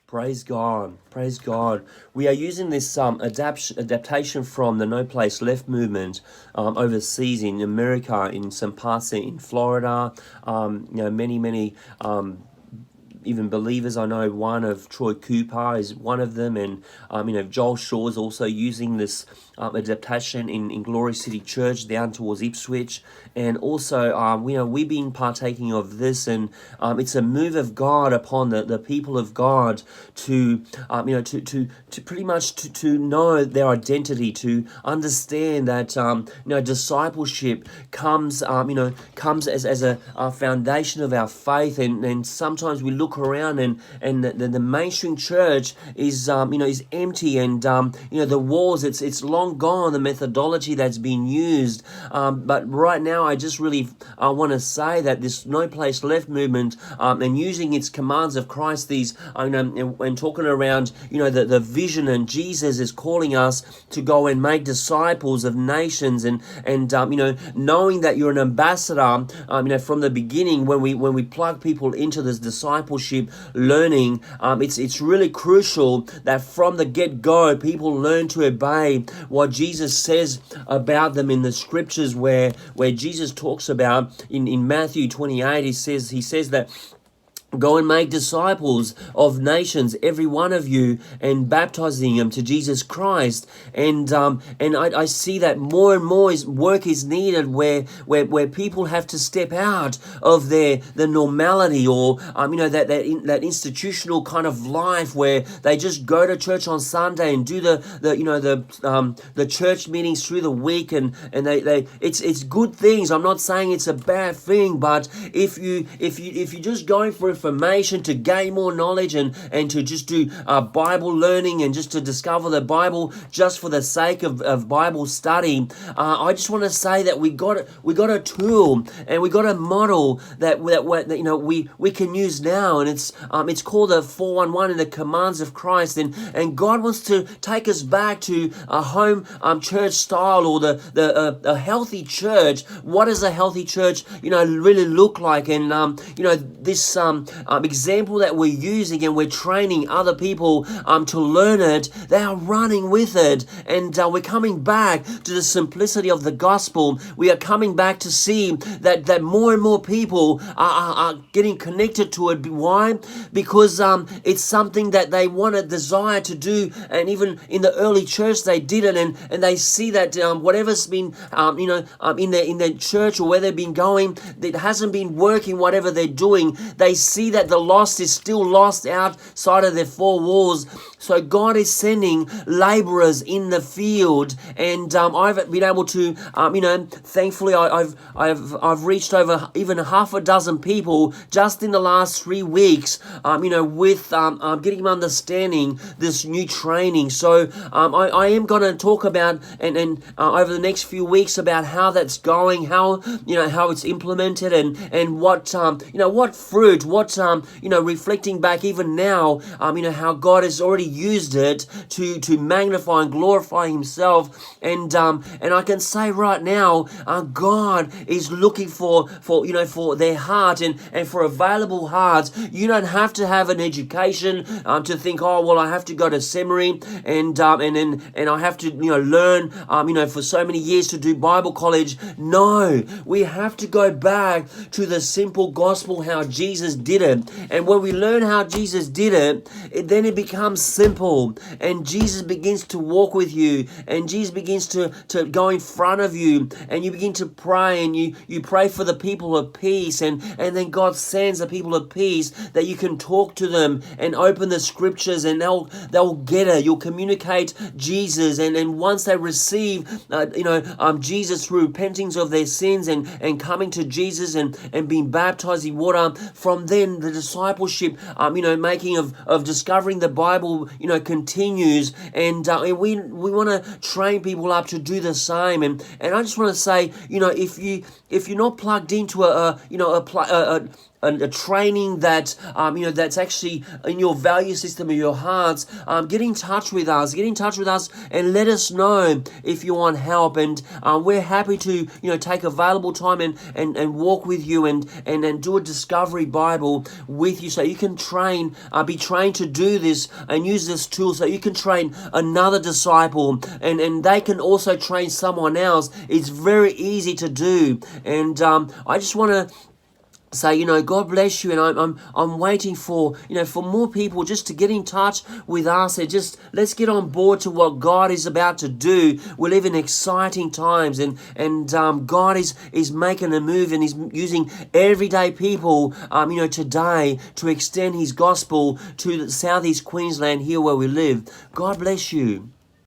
Praise God. Praise God. We are using this adaptation from the No Place Left movement overseas in America, in some parts in Florida. Many even believers. I know one of Troy Cooper is one of them, and Joel Shaw is also using this adaptation in Glory City Church down towards Ipswich, and also we've been partaking of this, and it's a move of God upon the people of God to to pretty much to know their identity, to understand that discipleship comes comes as a foundation of our faith, and sometimes we look around and the mainstream church is is empty, and the walls, it's long gone, the methodology that's been used, but right now I just really want to say that this No Place Left movement, and using its commands of Christ, these and talking around the vision, and Jesus is calling us to go and make disciples of nations, and knowing that you're an ambassador from the beginning, when we plug people into this discipleship learning, it's really crucial that from the get-go people learn to obey what Jesus says about them in the scriptures, where Jesus talks about in Matthew 28. He says that, "Go and make disciples of nations, every one of you, and baptizing them to Jesus Christ." And I see that more and more work is needed, where people have to step out of the normality, or that institutional kind of life where they just go to church on Sunday and do the church meetings through the week, and it's good things. I'm not saying it's a bad thing, but if you're just going for information to gain more knowledge, and to just do Bible learning, and just to discover the Bible just for the sake of Bible study, I just want to say that we got a tool, and we got a model that we can use now, and it's called the 411 in the commands of Christ, and God wants to take us back to a home church style, or a healthy church. What does a healthy church really look like? And this example that we're using, and we're training other people to learn it, they are running with it, and we're coming back to the simplicity of the gospel. We are coming back to see that more and more people are getting connected to it. Why? Because it's something that they want to desire to do, and even in the early church they did it, and they see that whatever's been in their church, or where they've been going, it hasn't been working. Whatever they're doing, they see that the lost is still lost outside of their four walls. So God is sending laborers in the field, and I've been able to, thankfully I've reached over even half a dozen people just in the last 3 weeks, with getting them understanding this new training. So I am going to talk about and over the next few weeks about how that's going, how it's implemented, and what what fruit, what reflecting back even now, how God has already used it to magnify and glorify Himself, and I can say right now, God is looking for their heart, and for available hearts. You don't have to have an education to think, oh well, I have to go to seminary, and I have to learn for so many years to do Bible college. No, we have to go back to the simple gospel, how Jesus did it. And when we learn how Jesus did it, then it becomes simple, and Jesus begins to walk with you, and Jesus begins to go in front of you, and you begin to pray, and you pray for the people of peace, and then God sends the people of peace that you can talk to them and open the scriptures, and they'll get it. You'll communicate Jesus, and once they receive Jesus through repentance of their sins, and coming to Jesus, and being baptized in water, from then the discipleship making of discovering the Bible continues, and we want to train people up to do the same. And I just want to say, if you're not plugged into a a training that that's actually in your value system of your hearts, get in touch with us. Get in touch with us and let us know if you want help. And we're happy to take available time and walk with you and do a discovery Bible with you, so you can be trained to do this and use this tool, so you can train another disciple and they can also train someone else. It's very easy to do. And I just want to say, God bless you, and I'm waiting for for more people just to get in touch with us, and just let's get on board to what God is about to do. We live in exciting times, and God is making a move, and He's using everyday people today to extend His gospel to the southeast Queensland, here where we live. God bless you.